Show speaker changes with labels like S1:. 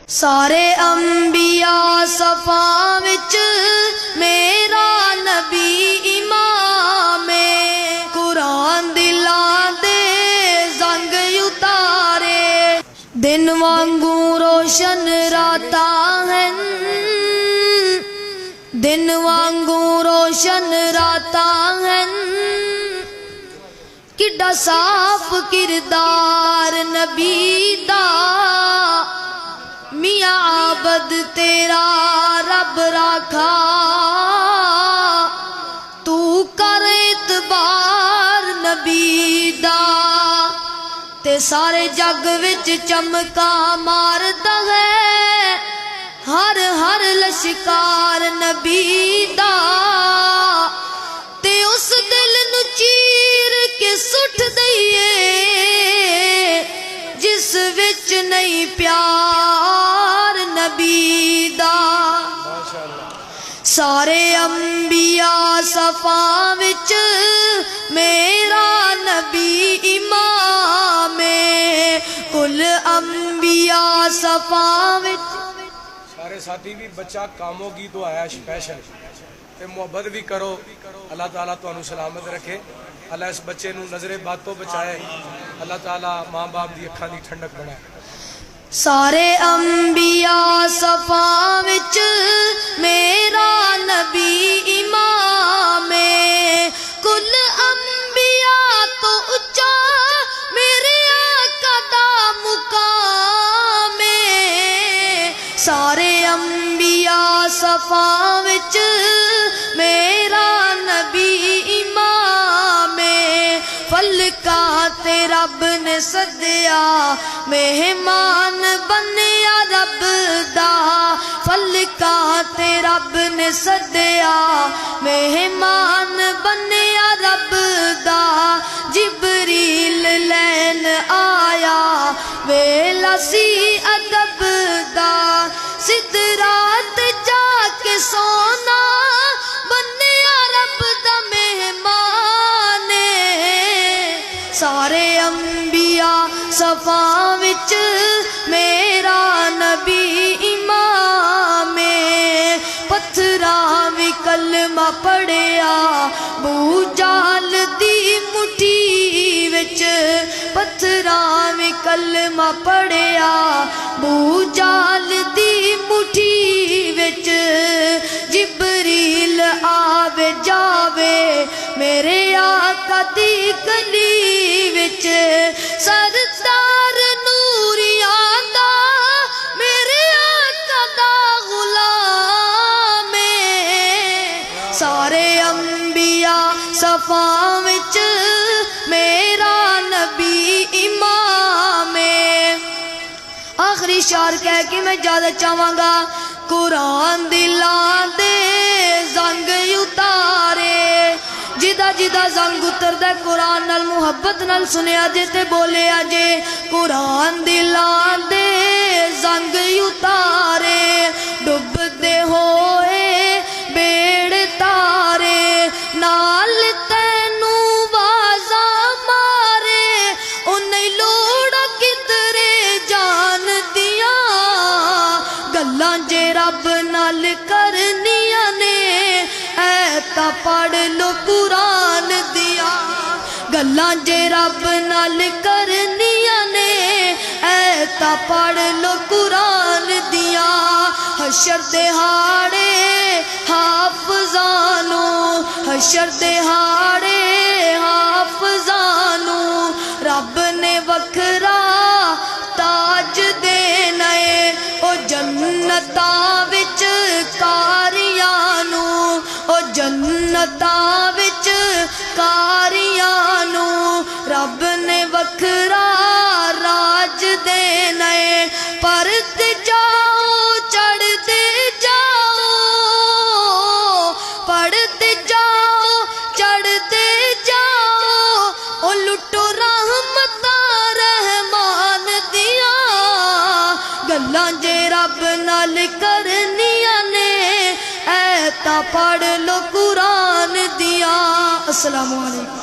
S1: سارے انبیاء صفاں وچ میرا نبی امام قرآن دلاں دے زنگ اتارے دن وانگوں روشن راتاں ہیں دن وانگوں روشن راتاں ہیں کڈا صاف کردار نبی دا میاں عابد تیرا رب راکھا تو کر اعتبار نبی دا تے سارے جگ وچ چمکا ماردا ہے ہر ہر لشکار نبی دا تے اس دل نو چیر کے سٹ دئیے جس وچ نہیں پیار نبی دا سارے انبیاء صفاں وچ میرا نبی امام کل انبیاء صفاں وچ
S2: سارے ساتھی بھی بچہ کاموں کی تو آیا اسپیشل تے محبت بھی کرو اللہ تعالیٰ تو انہوں سلامت رکھے اللہ اس بچے نو نظر بات تو بچائے اللہ تعالیٰ ماں باپ دی اکھاں دی ٹھنڈک بنائے
S1: سارے انبیاء صفاں وچ میرا نبی امام کل انبیاء تو اچا میرے آقا دا مقام سارے انبیاء صفاں وچ میرا نبی امام فلکاں تے رب نے سدیا مہمان بنیا رب دا فلکاں تے رب نے سدیا مہمان بنیا رب دا جبریل لین آیا ویلا سی ادب دا سدرات جا کے سونا بنیا رب دا مہمان سارے انبیاء صفاں وچ میرا نبی امام پتھراں وی کلمہ پڑھیا بو جال دی مٹھی وچ پتھراں وی کلمہ پڑھیا بو جال دی مٹھی وچ جبریل آوے جاوے میرے آقا دی گلی وچ سردار نوریاں دا میرے آقا دا غلام سارے انبیاء صفاں وچ میرا نبی امام آخری شعر کہہ کے میں زیادہ چاہواں گا قرآن دلاں دے زنگ اتارے جدا جدا زنگ اتردا قرآن نال محبت نال سنیا جے تے بولیا جے قرآن دلاں دے زنگ اتارے ڈب دے ہوئے بیڑ تارے نال تینوں بازاں مارے او نہیں لوڑ کدرے جان دیاں گلاں جے رب نال کرنیاں نے اے تا پڑھ لو قرآن دیا گلاں جے رب نال کرنیاں نے اے تا پڑھ لو قرآن دیا حشر دہاڑے حافظانو حشر دہاڑے حافظانو رب نے وکھرا تاج دینا ہے او جنتاں وچ کاریاں نو او جنتاں وچ کاریاں نو رب نے وکھرا راج دینا ہے پرتے جاؤ چڑھتے جاؤ پڑھتے جاؤ چڑھتے جاؤ او لٹو رحمتاں رحمان دیا گلاں جے رب نال کرنیاں نے اے تا پڑھ لو قرآن دیا السلام علیکم